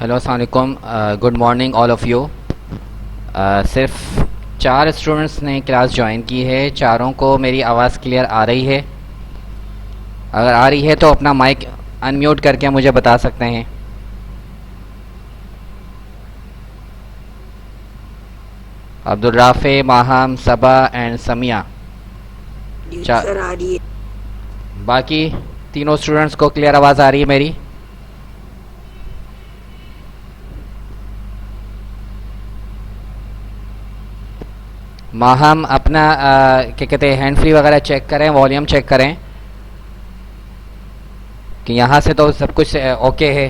Hello अस्सलाम वालेकुम, good morning all of you. सिर्फ 4 स्टूडेंट्स ने क्लास ज्वाइन की है। चारों को मेरी आवाज़ क्लियर आ रही है? अगर आ रही है तो अपना माइक अनम्यूट करके मुझे बता सकते हैं। अब्दुल राफ़े, माहम, सबा एंड समिया। सर आ रही है। बाकी तीनों स्टूडेंट्स को क्लियर आवाज़ आ रही है मेरी? माहम अपना क्या कहते हैं हैंड फ्री वगैरह चेक करें, वॉल्यूम चेक करें कि यहाँ से तो सब कुछ ओके है।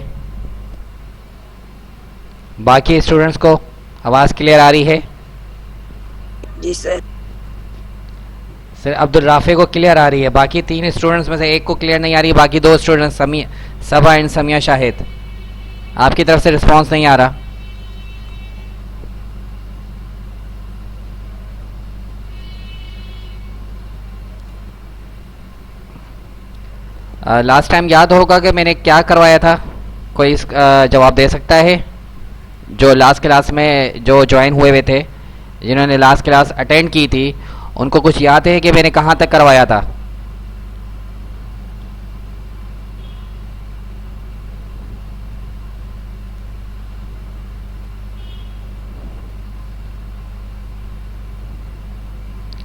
बाकी स्टूडेंट्स को आवाज़ क्लियर आ रही है? जी सर। सर अब्दुल राफ़े को क्लियर आ रही है। बाकी 3 स्टूडेंट्स में से एक को क्लियर नहीं आ रही। बाकी 2 स्टूडेंट्स सबा एंड समिया शाहिद, आपकी तरफ से रिस्पांस नहीं आ रहा। लास्ट टाइम याद होगा कि मैंने क्या करवाया था? कोई जवाब दे सकता है? जो लास्ट क्लास में जो ज्वाइन हुए हुए थे, जिन्होंने लास्ट क्लास अटेंड की थी, उनको कुछ याद है कि मैंने कहाँ तक करवाया था?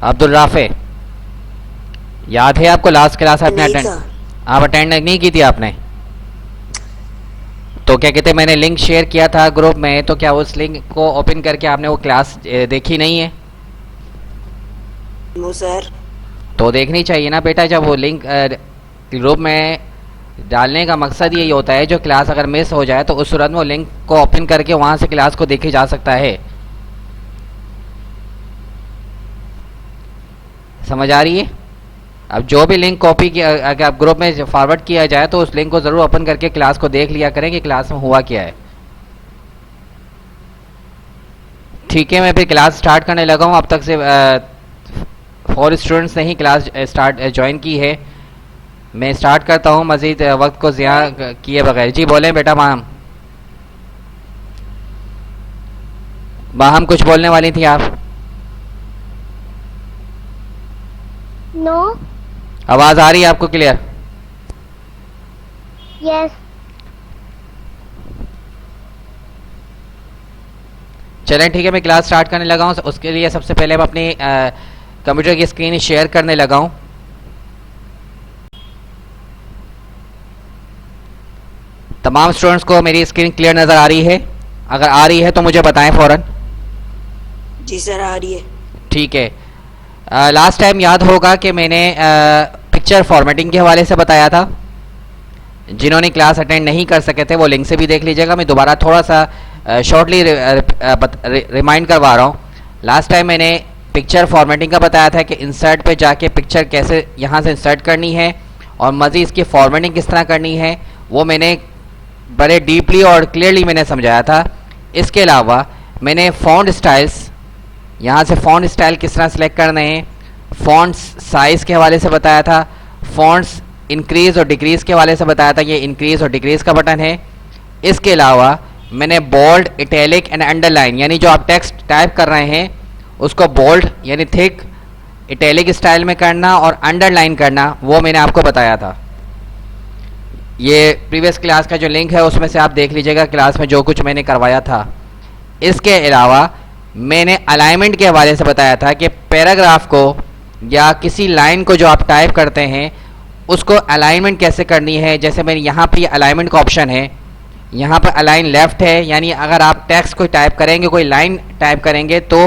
अब्दुल राफ़े, याद है आपको लास्ट क्लास आपने आप अटेंड नहीं की थी आपने? तो क्या कहते मैंने लिंक शेयर किया था ग्रुप में, तो क्या उस लिंक को ओपन करके आपने वो क्लास देखी नहीं है? No sir. तो देखनी चाहिए ना बेटा। जब वो लिंक ग्रुप में डालने का मकसद यही होता है, जो क्लास अगर मिस हो जाए तो उस सूरत में वो लिंक को ओपन करके वहाँ से क्लास को देखी जा सकता है। समझ आ रही है? अब जो भी लिंक कॉपी किया, अगर आप ग्रुप में फॉरवर्ड किया जाए तो उस लिंक को ज़रूर ओपन करके क्लास को देख लिया करें कि क्लास में हुआ क्या है। ठीक है, मैं फिर क्लास स्टार्ट करने लगा हूँ। अब तक से 4 स्टूडेंट्स ने ही क्लास ज्वाइन की है। मैं स्टार्ट करता हूँ मज़ीद वक्त को ज़िया किए बगैर। जी बोलें बेटा। माहम कुछ बोलने वाली थी आप? नो। आवाज़ आ रही है आपको क्लियर? यस। चलें ठीक है, मैं क्लास स्टार्ट करने लगा हूँ। उसके लिए सबसे पहले मैं अपनी कंप्यूटर की स्क्रीन शेयर करने लगा हूँ। तमाम स्टूडेंट्स को मेरी स्क्रीन क्लियर नज़र आ रही है? अगर आ रही है तो मुझे बताएं फ़ौरन। जी सर आ रही है। ठीक है। लास्ट टाइम याद होगा कि मैंने पिक्चर फॉर्मेटिंग के हवाले से बताया था। जिन्होंने क्लास अटेंड नहीं कर सके थे वो लिंक से भी देख लीजिएगा। मैं दोबारा थोड़ा सा शॉर्टली रिमाइंड करवा रहा हूँ। लास्ट टाइम मैंने पिक्चर फॉर्मेटिंग का बताया था कि इंसर्ट पे जाके पिक्चर कैसे यहाँ से इंसर्ट करनी है और मज़ीद इसकी फॉर्मेटिंग किस तरह करनी है, वो मैंने बड़े डीपली और क्लियरली मैंने समझाया था। इसके अलावा मैंने फ़ॉन्ट स्टाइल्स, यहाँ से फ़ॉन्ट स्टाइल किस तरह सेलेक्ट करने हैं, फ़ॉन्ट्स साइज़ के हवाले से बताया था। फ़ॉन्ट्स इंक्रीज़ और डिक्रीज़ के हवाले से बताया था। ये इंक्रीज़ और डिक्रीज़ का बटन है। इसके अलावा मैंने बोल्ड, इटैलिक एंड अंडरलाइन, यानी जो आप टेक्स्ट टाइप कर रहे हैं उसको बोल्ड यानी थिक, इटैलिक स्टाइल में करना और अंडरलाइन करना, वो मैंने आपको बताया था। ये प्रीवियस क्लास का जो लिंक है उसमें से आप देख लीजिएगा क्लास में जो कुछ मैंने करवाया था। इसके अलावा मैंने अलाइनमेंट के हवाले से बताया था कि पैराग्राफ को या किसी लाइन को जो आप टाइप करते हैं उसको अलाइनमेंट कैसे करनी है। जैसे मैंने यहाँ पर अलाइनमेंट का ऑप्शन है, यहाँ पर अलाइन लेफ़्ट है, यानी अगर आप टेक्स्ट को टाइप करेंगे, कोई लाइन टाइप करेंगे तो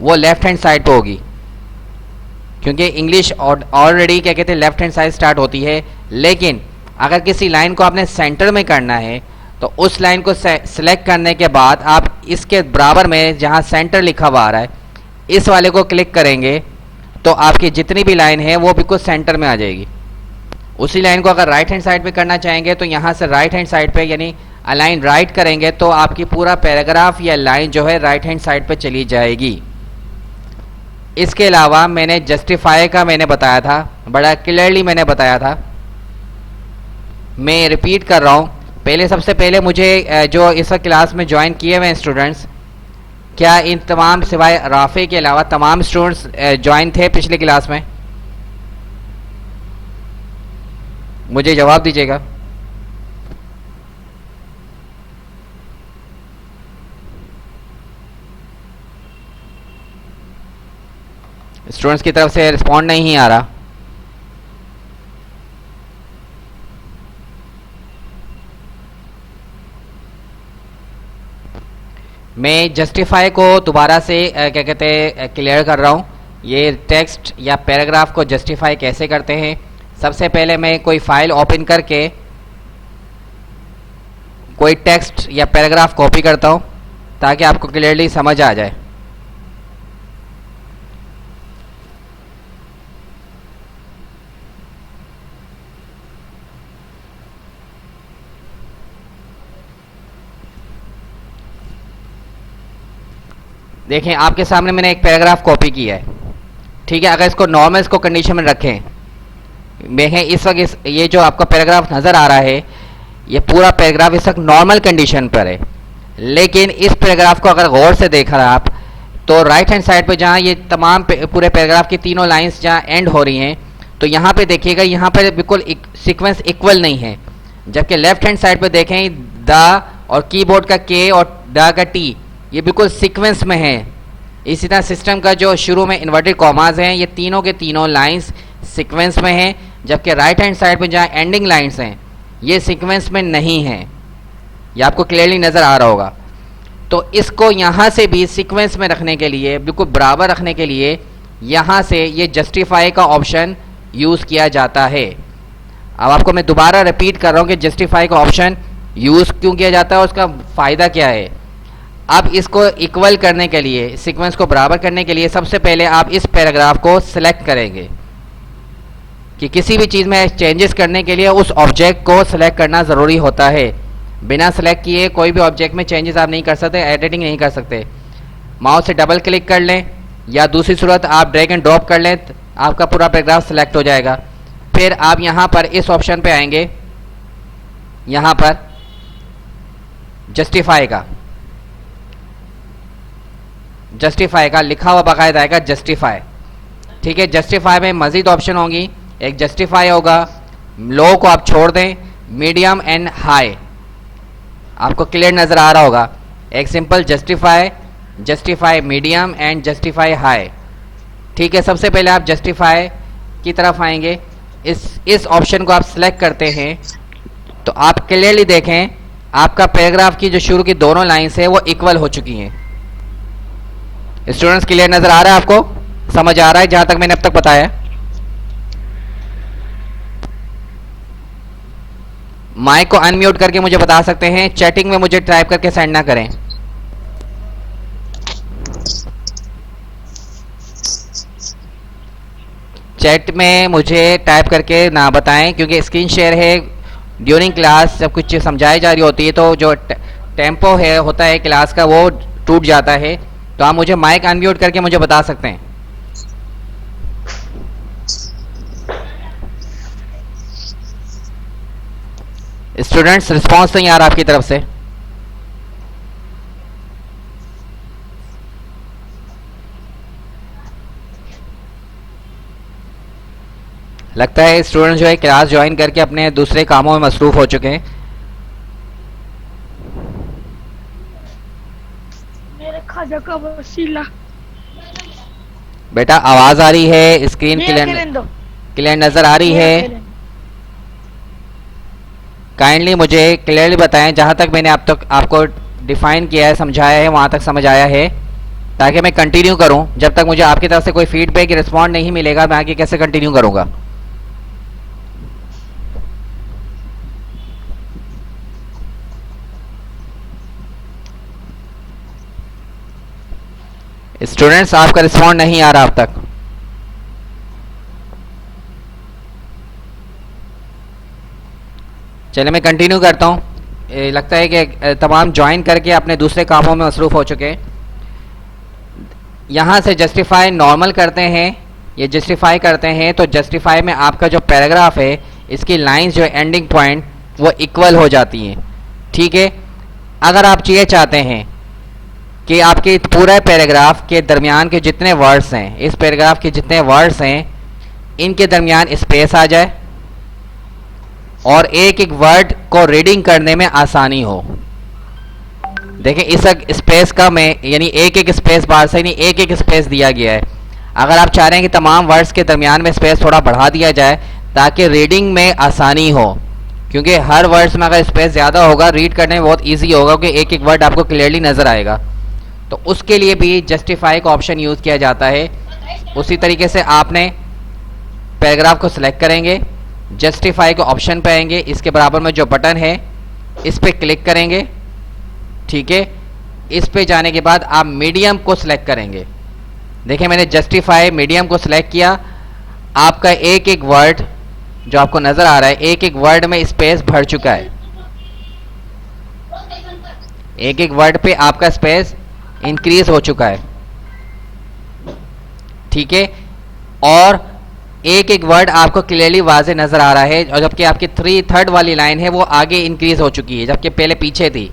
वो लेफ़्ट हैंड साइड पे होगी, क्योंकि इंग्लिश ऑलरेडी क्या कहते हैं लेफ़्ट हैंड साइड स्टार्ट होती है। लेकिन अगर किसी लाइन को आपने सेंटर में करना है तो उस लाइन को सेलेक्ट करने के बाद आप इसके बराबर में जहाँ सेंटर लिखा हुआ आ रहा है इस वाले को क्लिक करेंगे तो आपकी जितनी भी लाइन है वो बिल्कुल सेंटर में आ जाएगी। उसी लाइन को अगर राइट हैंड साइड पे करना चाहेंगे तो यहाँ से राइट हैंड साइड पे यानी अलाइन राइट करेंगे तो आपकी पूरा पैराग्राफ या लाइन जो है राइट हैंड साइड पे चली जाएगी। इसके अलावा मैंने जस्टिफाई का मैंने बताया था, बड़ा क्लियरली मैंने बताया था। मैं रिपीट कर रहा हूँ पहले सबसे पहले मुझे जो इस वक्त क्लास में ज्वाइन किए हुए हैं स्टूडेंट्स, क्या इन तमाम सिवाय राफे के अलावा तमाम स्टूडेंट्स ज्वाइन थे पिछली क्लास में? मुझे जवाब दीजिएगा। स्टूडेंट्स की तरफ से रिस्पॉन्ड नहीं आ रहा। मैं जस्टिफाई को दोबारा से क्या कहते हैं क्लियर कर रहा हूँ। ये टेक्स्ट या पैराग्राफ को जस्टिफाई कैसे करते हैं, सबसे पहले मैं कोई फाइल ओपन करके कोई टेक्स्ट या पैराग्राफ कॉपी करता हूँ ताकि आपको क्लियरली समझ आ जाए। देखें, आपके सामने मैंने एक पैराग्राफ कॉपी किया है, ठीक है। अगर इसको नॉर्मल इसको कंडीशन में रखें, देखें इस वक्त ये जो आपका पैराग्राफ नज़र आ रहा है, ये पूरा पैराग्राफ इस वक्त नॉर्मल कंडीशन पर है। लेकिन इस पैराग्राफ को अगर गौर से देख रहे आप तो राइट हैंड साइड पे जहाँ ये तमाम पूरे पैराग्राफ की तीनों लाइंस जहाँ एंड हो रही हैं, तो यहाँ पे देखिएगा, यहाँ पर बिल्कुल सीक्वेंस इक्वल नहीं है। जबकि लेफ्ट हैंड साइड पे देखें, द और कीबोर्ड का के और द का टी ये बिल्कुल सीक्वेंस में है। इसी तरह सिस्टम का जो शुरू में इन्वर्टेड कॉमाज हैं, ये तीनों के तीनों लाइंस सीक्वेंस में हैं। जबकि राइट हैंड साइड पे जहाँ एंडिंग लाइंस हैं, ये सीक्वेंस में नहीं हैं। ये आपको क्लियरली नज़र आ रहा होगा। तो इसको यहाँ से भी सीक्वेंस में रखने के लिए, बिल्कुल बराबर रखने के लिए, यहाँ से ये जस्टिफाई का ऑप्शन यूज़ किया जाता है। अब आपको मैं दोबारा रिपीट कर रहा हूँ कि जस्टिफाई का ऑप्शन यूज़ क्यों किया जाता है, उसका फ़ायदा क्या है। अब इसको इक्वल करने के लिए, सीक्वेंस को बराबर करने के लिए, सबसे पहले आप इस पैराग्राफ को सिलेक्ट करेंगे कि किसी भी चीज़ में चेंजेस करने के लिए उस ऑब्जेक्ट को सिलेक्ट करना ज़रूरी होता है। बिना सिलेक्ट किए कोई भी ऑब्जेक्ट में चेंजेस आप नहीं कर सकते, एडिटिंग नहीं कर सकते। माउस से डबल क्लिक कर लें या दूसरी सूरत आप ड्रैग एंड ड्रॉप कर लें, आपका पूरा पैराग्राफ सिलेक्ट हो जाएगा। फिर आप यहाँ पर इस ऑप्शन पे आएंगे, यहाँ पर जस्टिफाई का लिखा हुआ बाकायदा आएगा जस्टिफाई, ठीक है। जस्टिफाई में मज़ीद ऑप्शन होंगी, एक जस्टिफाई होगा, लो को आप छोड़ दें, मीडियम एंड हाई आपको क्लियर नज़र आ रहा होगा। एक simple justify medium and justify high, ठीक है। सबसे पहले आप जस्टिफाई की तरफ आएंगे, इस ऑप्शन को आप सिलेक्ट करते हैं तो आप क्लियरली देखें आपका पैराग्राफ की जो शुरू की दोनों लाइंस है वो इक्वल हो चुकी हैं। स्टूडेंट्स क्लियर नजर आ रहा है आपको, समझ आ रहा है जहां तक मैंने अब तक बताया? माइक को अनम्यूट करके मुझे बता सकते हैं, चैटिंग में मुझे टाइप करके सेंड ना करें। चैट में मुझे टाइप करके ना बताएं, क्योंकि स्क्रीन शेयर है। ड्यूरिंग क्लास जब कुछ समझाई जा रही होती है तो जो टेम्पो है होता है क्लास का वो टूट जाता है। तो आप मुझे माइक अनम्यूट करके मुझे बता सकते हैं। स्टूडेंट्स रिस्पांस नहीं आ रहा आपकी तरफ से। लगता है स्टूडेंट्स जो है क्लास ज्वाइन करके अपने दूसरे कामों में मसरूफ हो चुके हैं। मेरे खाजा का वसीला। बेटा आवाज आ रही है, स्क्रीन क्लियर नजर आ रही है? काइंडली मुझे क्लियरली बताएं, जहां तक मैंने अब तक आपको डिफाइन किया है, समझाया है, वहां तक समझ आया है, ताकि मैं कंटिन्यू करूं। जब तक मुझे आपकी तरफ से कोई फीडबैक रिस्पॉन्ड नहीं मिलेगा मैं आगे कैसे कंटिन्यू करूंगा। स्टूडेंट्स आपका रिस्पॉन्ड नहीं आ रहा अब तक। चलिए मैं कंटिन्यू करता हूँ। लगता है कि तमाम ज्वाइन करके अपने दूसरे कामों में मसरूफ़ हो चुके हैं। यहाँ से जस्टिफाई नॉर्मल करते हैं, ये जस्टिफाई करते हैं तो जस्टिफाई में आपका जो पैराग्राफ है इसकी लाइंस जो एंडिंग पॉइंट वो इक्वल हो जाती हैं। ठीक है। अगर आप ये चाहते हैं कि आपके पूरे पैराग्राफ के दरमियान के जितने वर्ड्स हैं, इस पैराग्राफ के जितने वर्ड्स हैं, इनके दरमियान स्पेस आ जाए और एक एक वर्ड को रीडिंग करने में आसानी हो। देखें इस स्पेस का मैं यानी एक एक स्पेस बार से नहीं, एक एक स्पेस दिया गया है। अगर आप चाह रहे हैं कि तमाम वर्ड्स के दरमियान में स्पेस थोड़ा बढ़ा दिया जाए ताकि रीडिंग में आसानी हो, क्योंकि हर वर्ड्स में अगर स्पेस ज़्यादा होगा रीड करने में बहुत ईजी होगा, क्योंकि एक एक वर्ड आपको क्लियरली नज़र आएगा। तो उसके लिए भी जस्टिफाई का ऑप्शन यूज़ किया जाता है। उसी तरीके से आपने पैराग्राफ को सिलेक्ट करेंगे, जस्टिफाई के ऑप्शन पे आएंगे, इसके बराबर में जो बटन है इस पर क्लिक करेंगे। ठीक है, इस पे जाने के बाद आप मीडियम को सिलेक्ट करेंगे। देखिए मैंने जस्टिफाई मीडियम को सिलेक्ट किया। आपका एक एक वर्ड जो आपको नज़र आ रहा है, एक एक वर्ड में स्पेस भर चुका है। एक एक वर्ड पे आपका स्पेस इंक्रीज हो चुका है। ठीक है, और एक एक वर्ड आपको क्लियरली वाज़े नज़र आ रहा है, और जबकि आपकी थर्ड वाली लाइन है वो आगे इंक्रीज हो चुकी है, जबकि पहले पीछे थी।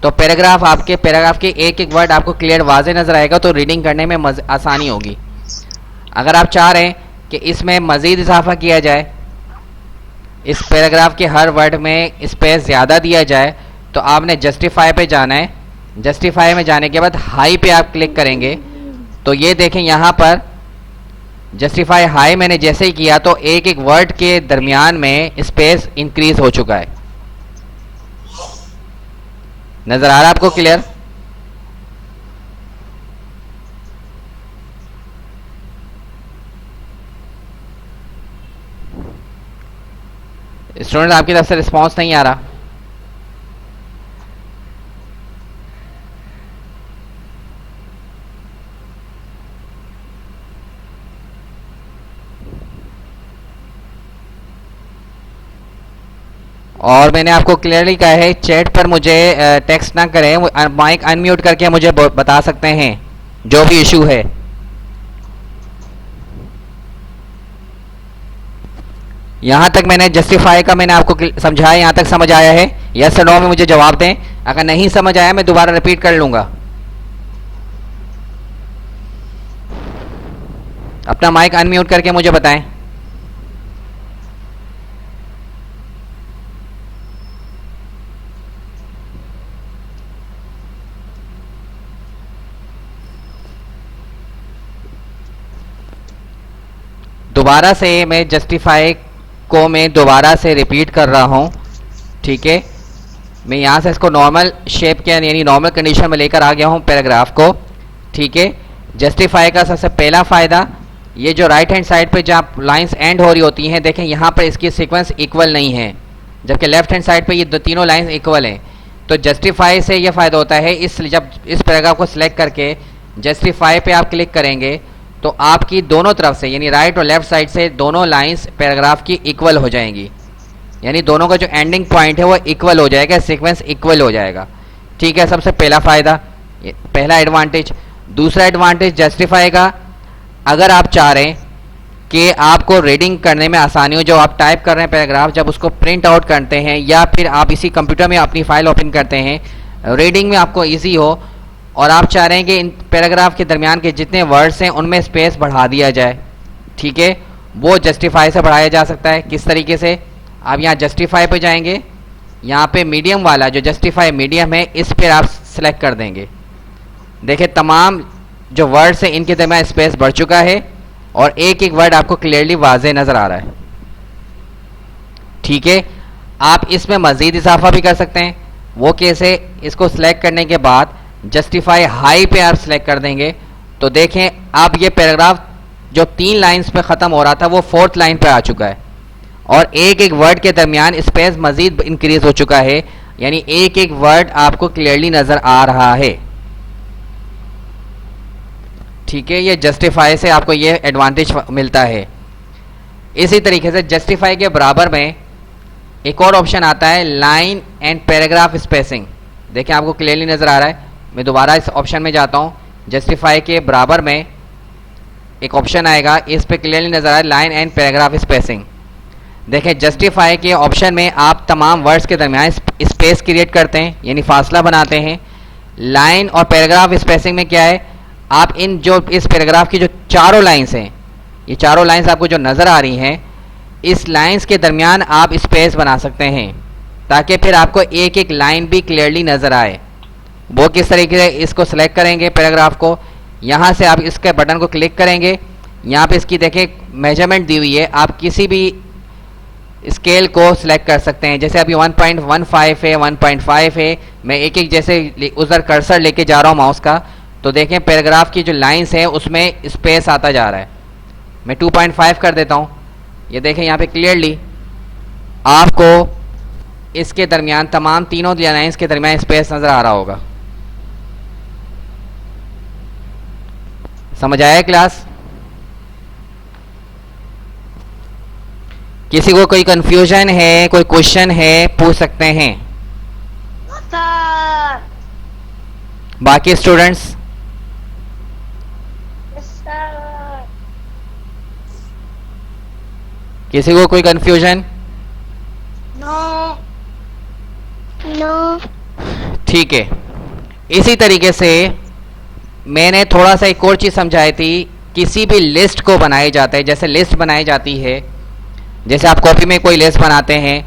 तो पैराग्राफ के एक एक वर्ड आपको क्लियर वाज़े नज़र आएगा, तो रीडिंग करने में आसानी होगी। अगर आप चाह रहे हैं कि इसमें मज़ीद इजाफा किया जाए, इस पैराग्राफ के हर वर्ड में स्पेस ज़्यादा दिया जाए, तो आपने जस्टिफाई पे जाना है। जस्टिफाई में जाने के बाद हाई पे आप क्लिक करेंगे, तो ये देखें यहाँ पर जस्टिफाई हाई मैंने जैसे ही किया तो एक एक वर्ड के दरमियान में स्पेस इंक्रीज हो चुका है। नजर आ रहा है आपको क्लियर? स्टूडेंट आपकी तरफ से रिस्पांस नहीं आ रहा। और मैंने आपको क्लियरली कहा है चैट पर मुझे टेक्स्ट ना करें, माइक अनम्यूट करके मुझे बता सकते हैं जो भी इशू है। यहाँ तक मैंने जस्टिफाई का मैंने आपको समझाया, यहाँ तक समझ आया है? यस और नो में मुझे जवाब दें। अगर नहीं समझ आया मैं दोबारा रिपीट कर लूँगा। अपना माइक अनम्यूट करके मुझे बताएं। दोबारा से मैं जस्टिफाई को मैं दोबारा से रिपीट कर रहा हूँ। ठीक है, मैं यहाँ से इसको नॉर्मल शेप के यानी नॉर्मल कंडीशन में लेकर आ गया हूँ पैराग्राफ को। ठीक है, जस्टिफाई का सबसे पहला फ़ायदा ये जो राइट हैंड साइड पे जहाँ लाइंस एंड हो रही होती हैं, देखें यहाँ पर इसकी सीक्वेंस इक्वल नहीं है, जबकि लेफ्ट हैंड साइड पे ये तीनों लाइंस इक्वल हैं। तो जस्टिफाई से ये फ़ायदा होता है, जब इस पैराग्राफ को सिलेक्ट करके जस्टिफाई पे आप क्लिक करेंगे तो आपकी दोनों तरफ से यानी राइट और लेफ्ट साइड से दोनों लाइंस पैराग्राफ की इक्वल हो जाएंगी, यानी दोनों का जो एंडिंग पॉइंट है वो इक्वल हो जाएगा, सीक्वेंस इक्वल हो जाएगा। ठीक है, सबसे पहला फ़ायदा, पहला एडवांटेज। दूसरा एडवांटेज जस्टिफाई का, अगर आप चाह रहे हैं कि आपको रीडिंग करने में आसानी हो, जो आप टाइप कर रहे हैं पैराग्राफ, जब उसको प्रिंट आउट करते हैं या फिर आप इसी कंप्यूटर में अपनी फाइल ओपन करते हैं, रीडिंग में आपको ईजी हो, और आप चाह रहे हैं कि इन पैराग्राफ के दरमियान के जितने वर्ड्स हैं उनमें स्पेस बढ़ा दिया जाए। ठीक है, वो जस्टिफाई से बढ़ाया जा सकता है। किस तरीके से? आप यहाँ जस्टिफाई पे जाएंगे, यहाँ पे मीडियम वाला जो जस्टिफाई मीडियम है इस पर आप सेलेक्ट कर देंगे। देखिए तमाम जो वर्ड्स हैं इनके दरमियान स्पेस बढ़ चुका है और एक एक वर्ड आपको क्लियरली वाज़े नज़र आ रहा है। ठीक है, आप इसमें मज़ीद इजाफा भी कर सकते हैं। वो कैसे? इसको सिलेक्ट करने के बाद जस्टिफाई हाई पे आप सिलेक्ट कर देंगे तो देखें अब ये पैराग्राफ जो 3 लाइंस पे ख़त्म हो रहा था वो 4th लाइन पे आ चुका है और एक एक वर्ड के दरमियान स्पेस मज़ीद इंक्रीज हो चुका है, यानी एक एक वर्ड आपको क्लियरली नज़र आ रहा है। ठीक है, ये जस्टिफाई से आपको ये एडवांटेज मिलता है। इसी तरीके से जस्टिफाई के बराबर में एक और ऑप्शन आता है लाइन एंड पैराग्राफ स्पेसिंग। देखें आपको क्लियरली नज़र आ रहा है। मैं दोबारा इस ऑप्शन में जाता हूँ। जस्टिफाई के बराबर में एक ऑप्शन आएगा, इस पे क्लियरली नज़र आ रहा है लाइन एंड पैराग्राफ स्पेसिंग। देखें जस्टिफाई के ऑप्शन में आप तमाम वर्ड्स के दरमियान स्पेस क्रिएट करते हैं, यानी फासला बनाते हैं। लाइन और पैराग्राफ स्पेसिंग में क्या है, आप इन जो इस पैराग्राफ की जो चारों लाइंस हैं, ये चारों लाइंस आपको जो नज़र आ रही हैं, इस लाइंस के दरमियान आप स्पेस बना सकते हैं ताकि फिर आपको एक एक लाइन भी क्लियरली नज़र आए। वो किस तरीके से, इसको सेलेक्ट करेंगे पैराग्राफ को, यहाँ से आप इसके बटन को क्लिक करेंगे, यहाँ पे इसकी देखें मेजरमेंट दी हुई है, आप किसी भी स्केल को सिलेक्ट कर सकते हैं। जैसे अभी 1.15 है, 1.5 है, मैं एक एक जैसे उधर कर्सर लेके जा रहा हूँ माउस का, तो देखें पैराग्राफ की जो लाइंस है उसमें स्पेस आता जा रहा है। मैं 2.5 कर देता हूँ, ये देखें यहाँ पे क्लियरली आपको इसके दरमियान तमाम तीनों लाइंस के दरमियान स्पेस नज़र आ रहा होगा। समझ आया क्लास? किसी को कोई कंफ्यूजन है, कोई क्वेश्चन है, पूछ सकते हैं। सर। बाकी स्टूडेंट्स? सर। किसी को कोई कंफ्यूजन? नो। नो। ठीक है, इसी तरीके से मैंने थोड़ा सा एक और चीज़ समझाई थी। किसी भी लिस्ट को बनाई जाता है, जैसे लिस्ट बनाई जाती है, जैसे आप कॉपी में कोई लिस्ट बनाते हैं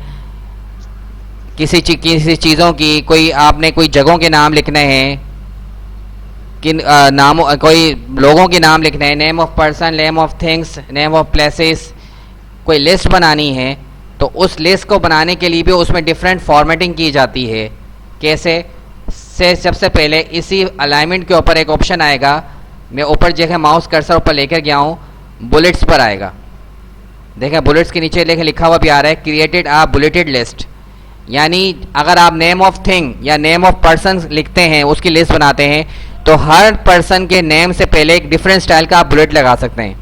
किसी चीज़ों की, कोई आपने कोई जगहों के नाम लिखने हैं, किन नामों, कोई लोगों के नाम लिखने हैं, name of person, name of things, name of places, कोई लिस्ट बनानी है, तो उस लिस्ट को बनाने के लिए भी उसमें डिफरेंट फॉर्मेटिंग की जाती है। कैसे से सबसे पहले इसी अलाइनमेंट के ऊपर एक ऑप्शन आएगा, मैं ऊपर जगह माउस कर्सर ऊपर लेकर गया हूँ, बुलेट्स पर आएगा। देखें बुलेट्स के नीचे लिखा हुआ भी आ रहा है क्रिएटेड आ बुलेटेड लिस्ट, यानी अगर आप नेम ऑफ थिंग या नेम ऑफ पर्सन लिखते हैं, उसकी लिस्ट बनाते हैं, तो हर पर्सन के नेम से पहले एक डिफरेंट स्टाइल का आप बुलेट लगा सकते हैं।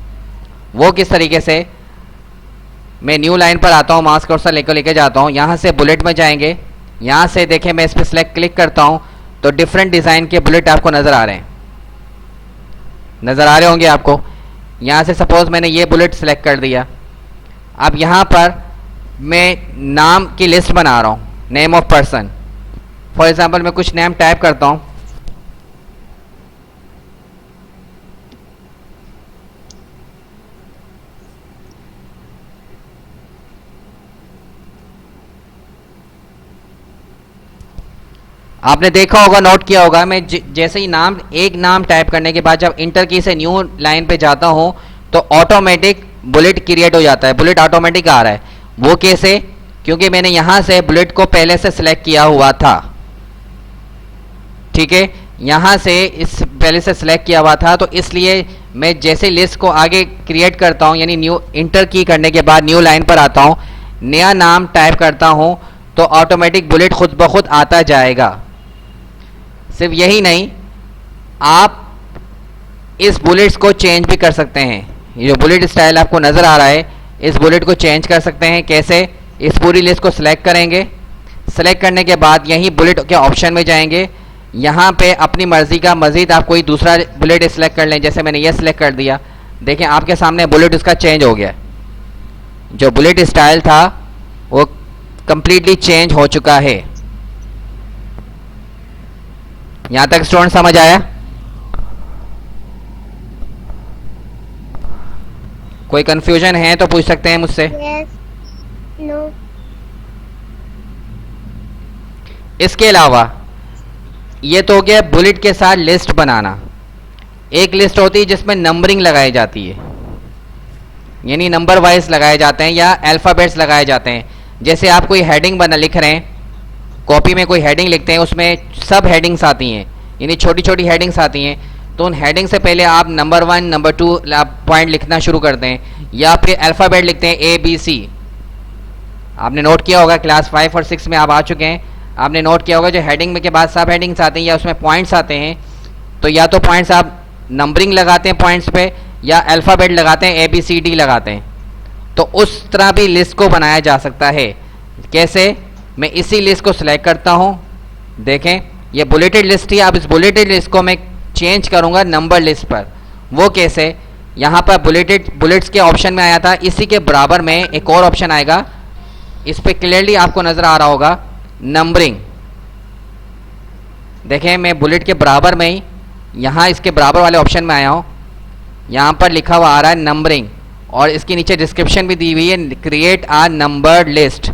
वो किस तरीके से, मैं न्यू लाइन पर आता हूँ, माउस कर्सर लेकर जाता हूँ, यहाँ से बुलेट में जाएंगे, यहाँ से देखें मैं इस पर सेलेक्ट क्लिक करता हूँ तो डिफरेंट डिज़ाइन के बुलेट आपको नज़र आ रहे हैं, नज़र आ रहे होंगे आपको। यहाँ से सपोज़ मैंने ये बुलेट सेलेक्ट कर दिया, अब यहाँ पर मैं नाम की लिस्ट बना रहा हूँ, name of person. For example मैं कुछ नेम टाइप करता हूँ, आपने देखा होगा, नोट किया होगा, मैं जैसे ही एक नाम टाइप करने के बाद जब इंटर की से न्यू लाइन पे जाता हूँ तो ऑटोमेटिक बुलेट क्रिएट हो जाता है, बुलेट ऑटोमेटिक आ रहा है। वो कैसे? क्योंकि मैंने यहाँ से बुलेट को पहले से सिलेक्ट किया हुआ था, ठीक है, यहाँ से इस पहले से सिलेक्ट किया हुआ था, तो इसलिए मैं जैसे लिस्ट को आगे क्रिएट करता हूँ, यानी न्यू इंटर की करने के बाद न्यू लाइन पर आता हूँ, नया नाम टाइप करता हूँ, तो ऑटोमेटिक बुलेट खुद ब खुद आता जाएगा। सिर्फ यही नहीं, आप इस बुलेट्स को चेंज भी कर सकते हैं। ये जो बुलेट स्टाइल आपको नज़र आ रहा है, इस बुलेट को चेंज कर सकते हैं। कैसे? इस पूरी लिस्ट को सिलेक्ट करेंगे, सिलेक्ट करने के बाद यहीं बुलेट के ऑप्शन में जाएंगे, यहाँ पे अपनी मर्ज़ी का मज़ीद आप कोई दूसरा बुलेट सिलेक्ट कर लें। जैसे मैंने ये सिलेक्ट कर दिया, देखें आपके सामने बुलेट उसका चेंज हो गया, जो बुलेट स्टाइल था वो कंप्लीटली चेंज हो चुका है। यहाँ तक स्टूडेंट समझ आया? कोई कंफ्यूजन है तो पूछ सकते हैं मुझसे। यस। नो। इसके अलावा ये तो हो गया बुलेट के साथ लिस्ट बनाना। एक लिस्ट होती है जिसमें नंबरिंग लगाई जाती है, यानी नंबर वाइज लगाए जाते हैं या अल्फ़ाबेट्स लगाए जाते हैं। जैसे आप कोई हेडिंग लिख रहे हैं, कॉपी में कोई हेडिंग लिखते हैं, उसमें सब हेडिंग्स आती हैं, यानी छोटी छोटी हेडिंग्स आती हैं, तो उन हेडिंग से पहले आप नंबर 1, नंबर 2 पॉइंट लिखना शुरू करते हैं, या फिर अल्फ़ाबेट लिखते हैं ABC। आपने नोट किया होगा, क्लास 5 और 6 में आप आ चुके हैं, आपने नोट किया होगा जो हेडिंग में के बाद सब हेडिंग्स आते हैं या उसमें पॉइंट्स आते हैं, तो या तो पॉइंट्स आप नंबरिंग लगाते हैं पॉइंट्स पे, या अल्फ़ाबेट लगाते हैं, ABCD लगाते हैं। तो उस तरह भी लिस्ट को बनाया जा सकता है। कैसे? मैं इसी लिस्ट को सिलेक्ट करता हूँ, देखें ये बुलेटेड लिस्ट ही, अब इस बुलेटेड लिस्ट को मैं चेंज करूँगा नंबर लिस्ट पर। वो कैसे? यहाँ पर बुलेट्स के ऑप्शन में आया था, इसी के बराबर में एक और ऑप्शन आएगा, इस पे क्लियरली आपको नजर आ रहा होगा नंबरिंग। देखें मैं बुलेट के बराबर में ही यहाँ इसके बराबर वाले ऑप्शन में आया हूँ, यहाँ पर लिखा हुआ आ रहा है नंबरिंग, और इसके नीचे डिस्क्रिप्शन भी दी हुई है क्रिएट आ नंबर्ड लिस्ट।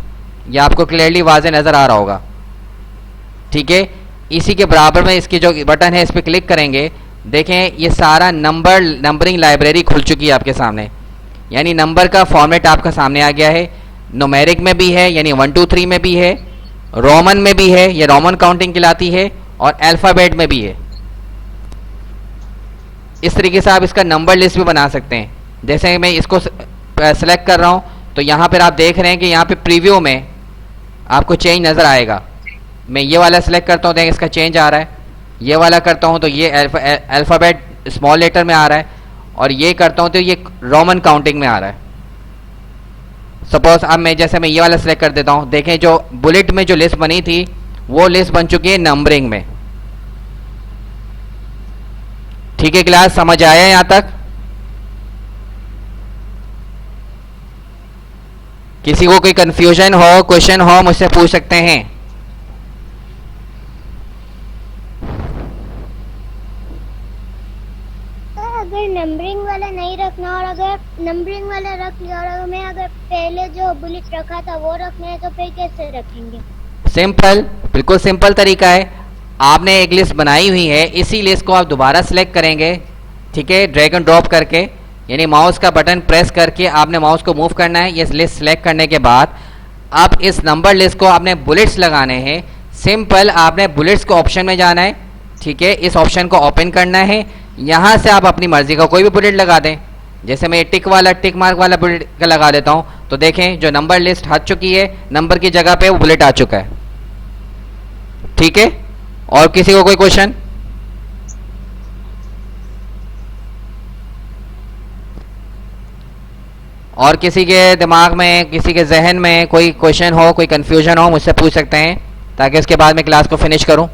ये आपको क्लियरली वाज़े नज़र आ रहा होगा, ठीक है। इसी के बराबर में इसकी जो बटन है इस पर क्लिक करेंगे, देखें ये सारा नंबरिंग लाइब्रेरी खुल चुकी है आपके सामने, यानी नंबर का फॉर्मेट आपका सामने आ गया है। न्यूमेरिक में भी है यानी 1 2 3 में भी है, रोमन में भी है, ये रोमन काउंटिंग कहलाती है, और अल्फ़ाबेट में भी है। इस तरीके से आप इसका नंबर लिस्ट भी बना सकते हैं। जैसे मैं इसको सेलेक्ट कर रहा हूँ तो यहाँ पर आप देख रहे हैं कि यहाँ पे प्रीव्यू में आपको चेंज नज़र आएगा। मैं ये वाला सेलेक्ट करता हूँ, देखें इसका चेंज आ रहा है। ये वाला करता हूँ तो ये अल्फ़ाबेट स्मॉल लेटर में आ रहा है, और ये करता हूँ तो ये रोमन काउंटिंग में आ रहा है। सपोज अब मैं ये वाला सेलेक्ट कर देता हूँ, देखें जो बुलेट में जो लिस्ट बनी थी वो लिस्ट बन चुकी है नंबरिंग में। ठीक है क्लास, समझ आया यहाँ तक? किसी को कोई कंफ्यूजन हो, क्वेश्चन हो, मुझसे पूछ सकते हैं। अगर नंबरिंग वाला नहीं रखना और अगर नंबरिंग वाला रख लिया और अगर मैं पहले जो बुलेट रखा था वो रखना है तो फिर कैसे रखेंगे? सिंपल, बिल्कुल सिंपल तरीका है। आपने एक लिस्ट बनाई हुई है, इसी लिस्ट को आप दोबारा सेलेक्ट करेंगे, ठीक है, ड्रैग एंड ड्रॉप करके, यानी माउस का बटन प्रेस करके आपने माउस को मूव करना है। ये लिस्ट सेलेक्ट करने के बाद अब इस नंबर लिस्ट को आपने बुलेट्स लगाने हैं। सिंपल, आपने बुलेट्स के ऑप्शन में जाना है, ठीक है, इस ऑप्शन को ओपन करना है। यहाँ से आप अपनी मर्जी का कोई भी बुलेट लगा दें। जैसे मैं टिक मार्क वाला बुलेट का लगा देता हूँ, तो देखें जो नंबर लिस्ट हट चुकी है, नंबर की जगह पे वो बुलेट आ चुका है, ठीक है। और किसी को कोई क्वेश्चन? और किसी के दिमाग में, किसी के जहन में कोई क्वेश्चन हो, कोई कंफ्यूजन हो, मुझसे पूछ सकते हैं, ताकि उसके बाद मैं क्लास को फिनिश करूं।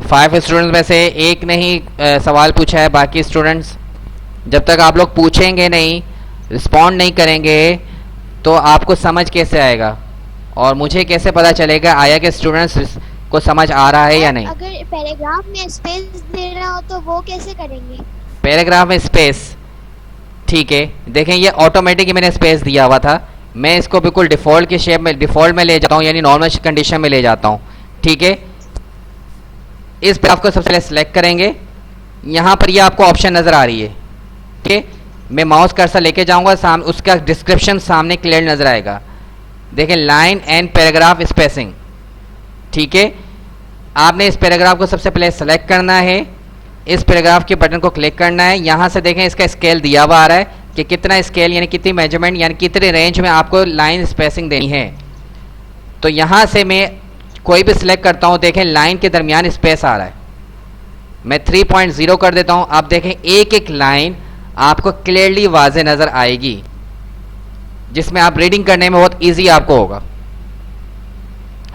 फाइव स्टूडेंट्स में से एक ने ही सवाल पूछा है, बाकी स्टूडेंट्स जब तक आप लोग पूछेंगे नहीं, रिस्पॉन्ड नहीं करेंगे, तो आपको समझ कैसे आएगा और मुझे कैसे पता चलेगा आया कि स्टूडेंट्स को समझ आ रहा है या नहीं? अगर पैराग्राफ में स्पेस देना हो तो वो कैसे करेंगे? पैराग्राफ में स्पेस, ठीक है, देखें ये ऑटोमेटिक मैंने स्पेस दिया हुआ था, मैं इसको बिल्कुल डिफ़ॉल्ट के शेप में, डिफ़ॉल्ट में ले जाता हूँ, यानी नॉर्मल कंडीशन में ले जाता हूँ, ठीक है। इस पर आपको सबसे पहले सेलेक्ट करेंगे, यहाँ पर ये आपको ऑप्शन नज़र आ रही है, ठीक है। मैं माउस कर्सर लेके जाऊँगा, सामने उसका डिस्क्रिप्शन सामने क्लियर नज़र आएगा। देखें लाइन एंड पैराग्राफ स्पेसिंग, ठीक है। आपने इस पैराग्राफ को सबसे पहले सेलेक्ट करना है, इस पैराग्राफ के बटन को क्लिक करना है। यहाँ से देखें इसका स्केल दिया हुआ आ रहा है कि कितना स्केल यानी कितनी मेजरमेंट यानी कितने रेंज में आपको लाइन स्पेसिंग देनी है। तो यहाँ से मैं कोई भी सिलेक्ट करता हूँ, देखें लाइन के दरमियान स्पेस आ रहा है, मैं 3.0 कर देता हूँ। आप देखें एक एक लाइन आपको क्लियरली वाज़े नज़र आएगी, जिसमें आप रीडिंग करने में बहुत इजी आपको होगा।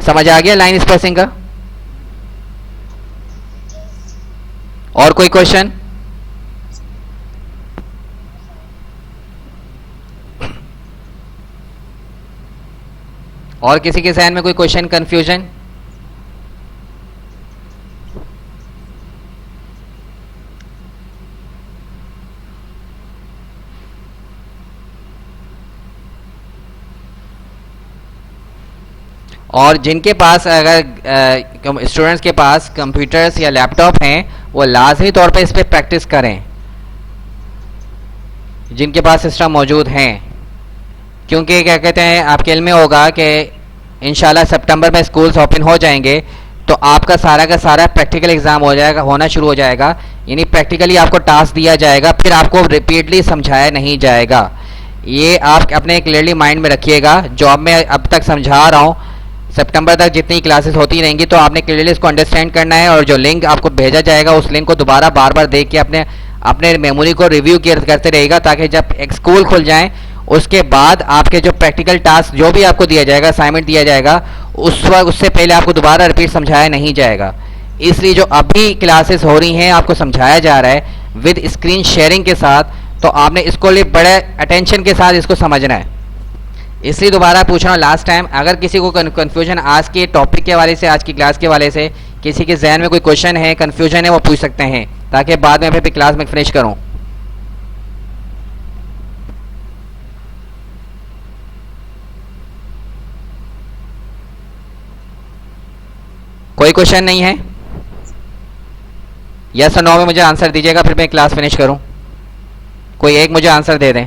समझ आ गया लाइन स्पेसिंग का? और कोई क्वेश्चन? और किसी के जहन में कोई क्वेश्चन, कंफ्यूजन? और जिनके पास अगर स्टूडेंट्स के पास कंप्यूटर्स या लैपटॉप हैं, वो लाजमी तौर पे इस पर प्रैक्टिस करें, जिनके पास सिस्टम मौजूद हैं, क्योंकि क्या कहते हैं, आपके इल्म में होगा कि इंशाल्लाह सितंबर में स्कूल्स ओपन हो जाएंगे, तो आपका सारा का सारा प्रैक्टिकल एग्ज़ाम हो जाएगा, होना शुरू हो जाएगा, यानी प्रैक्टिकली आपको टास्क दिया जाएगा, फिर आपको रिपीटली समझाया नहीं जाएगा। ये आप अपने क्लियरली माइंड में रखिएगा। जो अब मैं अब तक समझा रहा हूँ, सितंबर तक जितनी क्लासेस होती रहेंगी, तो आपने क्लियरली इसको अंडरस्टैंड करना है, और जो लिंक आपको भेजा जाएगा उस लिंक को दोबारा बार बार देख के अपने मेमोरी को रिव्यू करते रहिएगा, ताकि जब एक स्कूल खुल जाए उसके बाद आपके जो प्रैक्टिकल टास्क जो भी आपको दिया जाएगा, असाइनमेंट दिया जाएगा, उस वक्त उससे पहले आपको दोबारा रिपीट समझाया नहीं जाएगा। इसलिए जो अभी क्लासेस हो रही हैं आपको समझाया जा रहा है विद स्क्रीन शेयरिंग के साथ, तो आपने इसको लिए बड़े अटेंशन के साथ इसको समझना है। इसलिए दोबारा पूछ रहा हूँ लास्ट टाइम, अगर किसी को कन्फ्यूजन आज के टॉपिक के हवाले से, आज की क्लास के हवाले से किसी के जहन में कोई क्वेश्चन है, कन्फ्यूजन है, वो पूछ सकते हैं, ताकि बाद में फिर क्लास में फिनिश करूँ। कोई क्वेश्चन नहीं है? यस और नो में मुझे आंसर दीजिएगा, फिर मैं क्लास फिनिश करूं। कोई एक मुझे आंसर दे दें।